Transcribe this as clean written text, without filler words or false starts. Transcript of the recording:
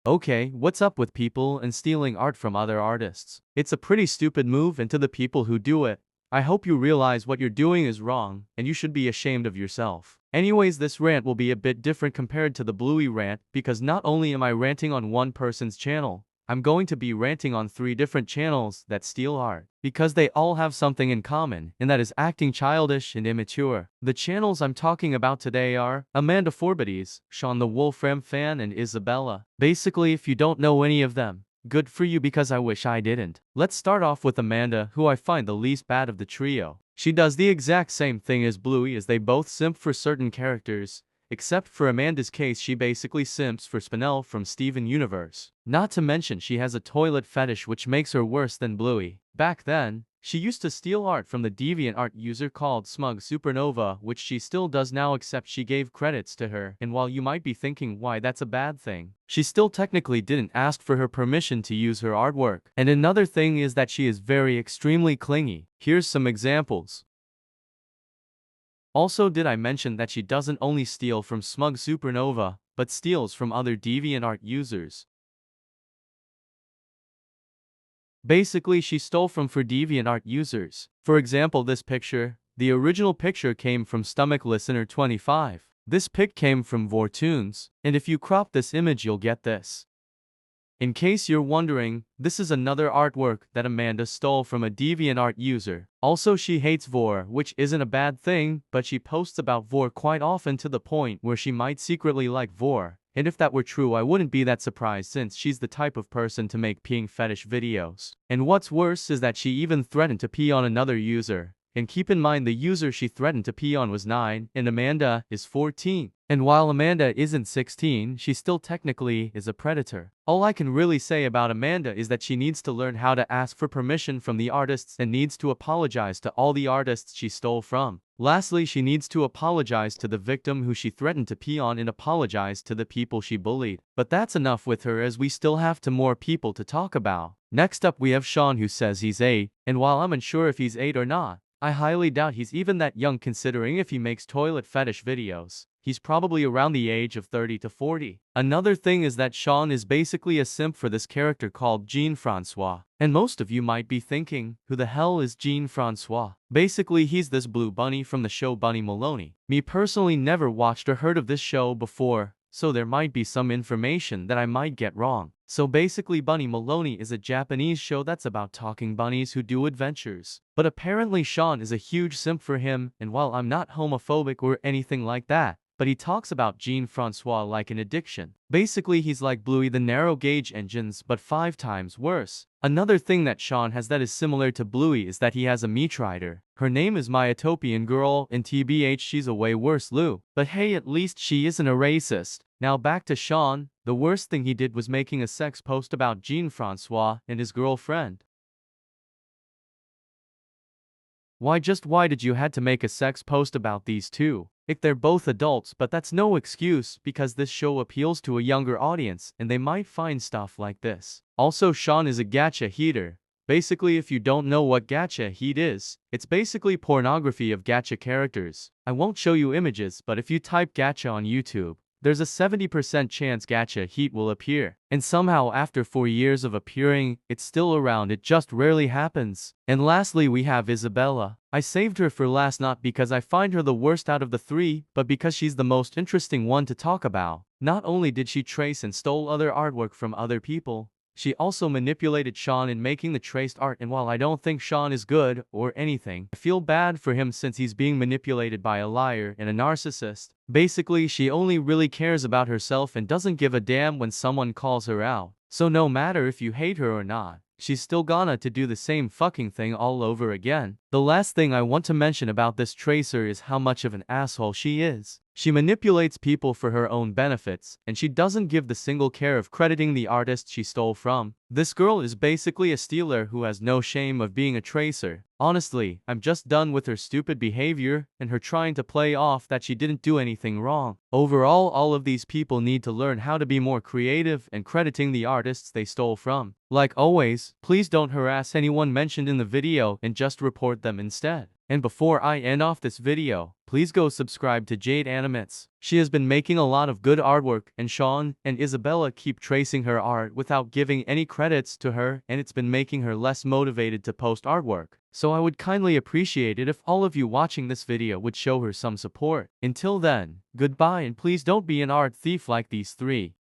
Okay, what's up with people and stealing art from other artists? It's a pretty stupid move, and to the people who do it, I hope you realize what you're doing is wrong, and you should be ashamed of yourself. Anyways, this rant will be a bit different compared to the Bluey rant, because not only am I ranting on one person's channel, I'm going to be ranting on 3 different channels that steal art, because they all have something in common, and that is acting childish and immature. The channels I'm talking about today are Amanda Forbides, Sean the Wolfram Fan, and Isabella. Basically, if you don't know any of them, good for you, because I wish I didn't. Let's start off with Amanda, who I find the least bad of the trio. She does the exact same thing as Bluey, as they both simp for certain characters. Except for Amanda's case, she basically simps for Spinel from Steven Universe. Not to mention she has a toilet fetish, which makes her worse than Bluey. Back then, she used to steal art from the DeviantArt user called Smug Supernova, which she still does now, except she gave credits to her, and while you might be thinking why that's a bad thing, she still technically didn't ask for her permission to use her artwork. And another thing is that she is very extremely clingy. Here's some examples. Also, did I mention that she doesn't only steal from Smug Supernova, but steals from other DeviantArt users? Basically, she stole from for DeviantArt users. For example, this picture. The original picture came from Stomach Listener 25. This pic came from Vortunes, and if you crop this image you'll get this. In case you're wondering, this is another artwork that Amanda stole from a DeviantArt user. Also, she hates Vor, which isn't a bad thing, but she posts about Vor quite often, to the point where she might secretly like Vor. And if that were true, I wouldn't be that surprised, since she's the type of person to make peeing fetish videos. And what's worse is that she even threatened to pee on another user. And keep in mind, the user she threatened to pee on was 9, and Amanda is 14. And while Amanda isn't 16, she still technically is a predator. All I can really say about Amanda is that she needs to learn how to ask for permission from the artists, and needs to apologize to all the artists she stole from. Lastly, she needs to apologize to the victim who she threatened to pee on, and apologize to the people she bullied. But that's enough with her, as we still have more people to talk about. Next up, we have Sean, who says he's 8, and while I'm unsure if he's 8 or not, I highly doubt he's even that young, considering if he makes toilet fetish videos, he's probably around the age of 30 to 40. Another thing is that Sean is basically a simp for this character called Jean-Francois. And most of you might be thinking, who the hell is Jean-Francois? Basically, he's this blue bunny from the show Bunny Maloney. Me personally never watched or heard of this show before, so there might be some information that I might get wrong. So basically, Bunny Maloney is a Japanese show that's about talking bunnies who do adventures. But apparently Sean is a huge simp for him, and while I'm not homophobic or anything like that, but he talks about Jean-Francois like an addiction. Basically, he's like Bluey the narrow gauge engines, but 5 times worse. Another thing that Sean has that is similar to Bluey is that he has a meat rider. Her name is Myotopian Girl, and TBH, she's a way worse Lou. But hey, at least she isn't a racist. Now back to Sean. The worst thing he did was making a sex post about Jean-Francois and his girlfriend. Why did you had to make a sex post about these two? If they're both adults, but that's no excuse, because this show appeals to a younger audience, and they might find stuff like this. Also, Sean is a gacha heater. Basically, if you don't know what gacha heat is, it's basically pornography of gacha characters. I won't show you images, but if you type gacha on YouTube, there's a 70% chance gacha heat will appear. And somehow after 4 years of appearing, it's still around, it just rarely happens. And lastly, we have Isabella. I saved her for last, not because I find her the worst out of the 3, but because she's the most interesting one to talk about. Not only did she trace and stole other artwork from other people, she also manipulated Sean in making the traced art, and while I don't think Sean is good or anything, I feel bad for him since he's being manipulated by a liar and a narcissist. Basically, she only really cares about herself and doesn't give a damn when someone calls her out. So no matter if you hate her or not, she's still gonna to do the same fucking thing all over again. The last thing I want to mention about this tracer is how much of an asshole she is. She manipulates people for her own benefits, and she doesn't give the single care of crediting the artist she stole from. This girl is basically a stealer who has no shame of being a tracer. Honestly, I'm just done with her stupid behavior and her trying to play off that she didn't do anything wrong. Overall, all of these people need to learn how to be more creative and crediting the artists they stole from. Like always, please don't harass anyone mentioned in the video and just report them instead. And before I end off this video, please go subscribe to Jade Animates. She has been making a lot of good artwork, and Sean and Isabella keep tracing her art without giving any credits to her, and it's been making her less motivated to post artwork. So I would kindly appreciate it if all of you watching this video would show her some support. Until then, goodbye, and please don't be an art thief like these three.